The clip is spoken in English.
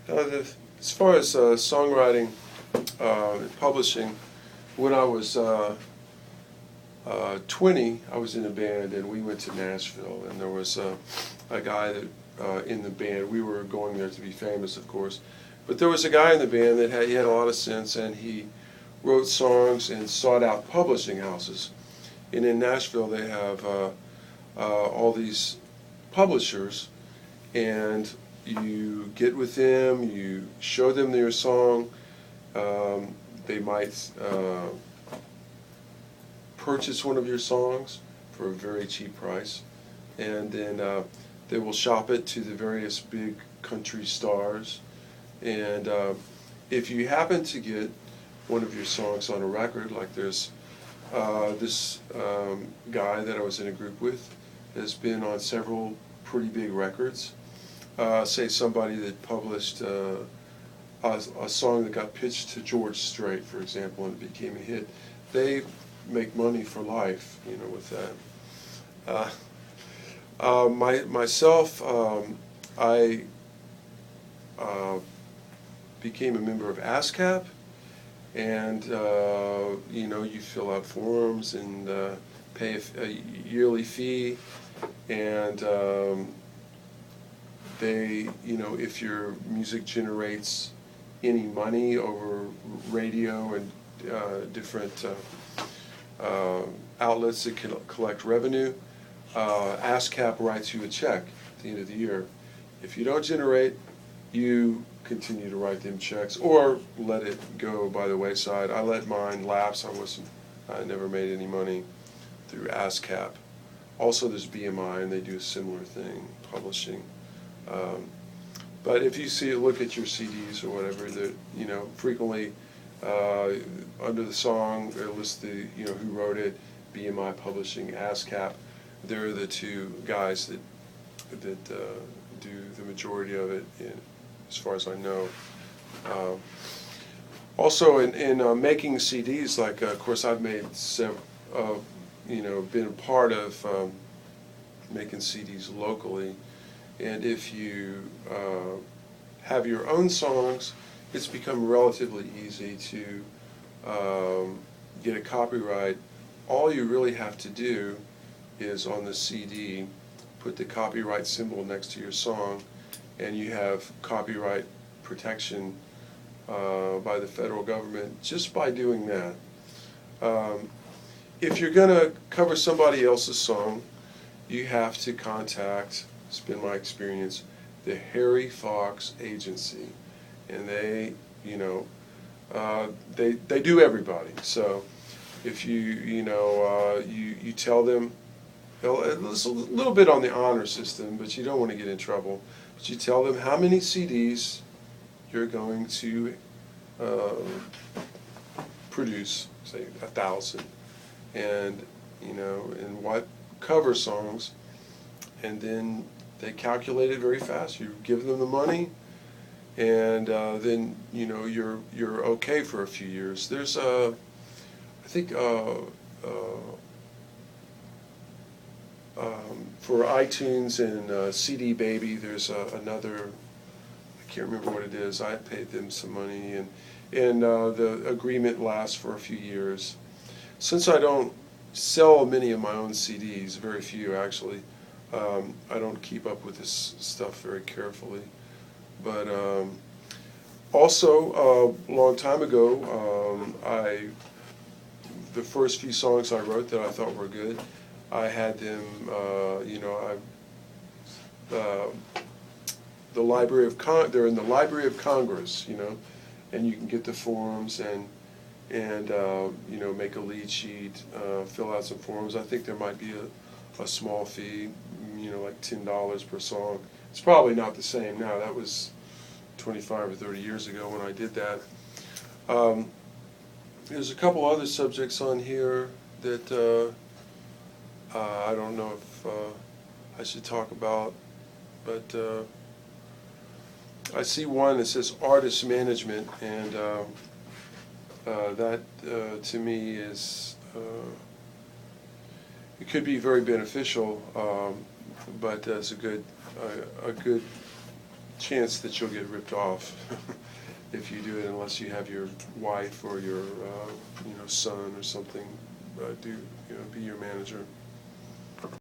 As far as songwriting and publishing, when I was 20, I was in a band and we went to Nashville, and there was a guy that in the band. We were going there to be famous, of course, but there was a guy in the band that he had a lot of sense, and he wrote songs and sought out publishing houses. And in Nashville, they have all these publishers, and you get with them, you show them your song. They might purchase one of your songs for a very cheap price, and then they will shop it to the various big country stars. And if you happen to get one of your songs on a record, like there's this guy that I was in a group with has been on several pretty big records. Say somebody that published a song that got pitched to George Strait, for example, and it became a hit. They make money for life, with that. Myself, I became a member of ASCAP, and you fill out forms and pay a yearly fee, and they, if your music generates any money over radio and different outlets that can collect revenue, ASCAP writes you a check at the end of the year. If you don't generate, you continue to write them checks or let it go by the wayside. I let mine lapse. I never made any money through ASCAP. Also, there's BMI, and they do a similar thing, publishing. But if you look at your CDs or whatever, that frequently under the song it lists the who wrote it, BMI Publishing, ASCAP. They're the two guys that do the majority of it, as far as I know. Also, in making CDs, like of course I've made been a part of making CDs locally, and if you have your own songs, it's become relatively easy to get a copyright. All you really have to do is on the CD put the copyright symbol next to your song, and you have copyright protection by the federal government just by doing that. If you're going to cover somebody else's song, you have to contact, it's been my experience, the Harry Fox Agency, and they do everybody. So if you tell them, it's a little bit on the honor system, but you don't want to get in trouble. But you tell them how many CDs you're going to produce, say 1,000, and and what cover songs, and then they calculate it very fast. You give them the money, and then you're okay for a few years. There's I think for iTunes and CD Baby, there's another, I can't remember what it is. I paid them some money, and the agreement lasts for a few years. Since I don't sell many of my own CDs, very few actually, I don't keep up with this stuff very carefully. But also, a long time ago, the first few songs I wrote that I thought were good, I had them, the Library of they're in the Library of Congress, and you can get the forms and make a lead sheet, fill out some forms. I think there might be a small fee, like $10 per song. It's probably not the same now. That was 25 or 30 years ago when I did that. There's a couple other subjects on here that I don't know if I should talk about, but I see one that says artist management, and that to me is it could be very beneficial, but it's a good chance that you'll get ripped off if you do it, unless you have your wife or your son or something be your manager.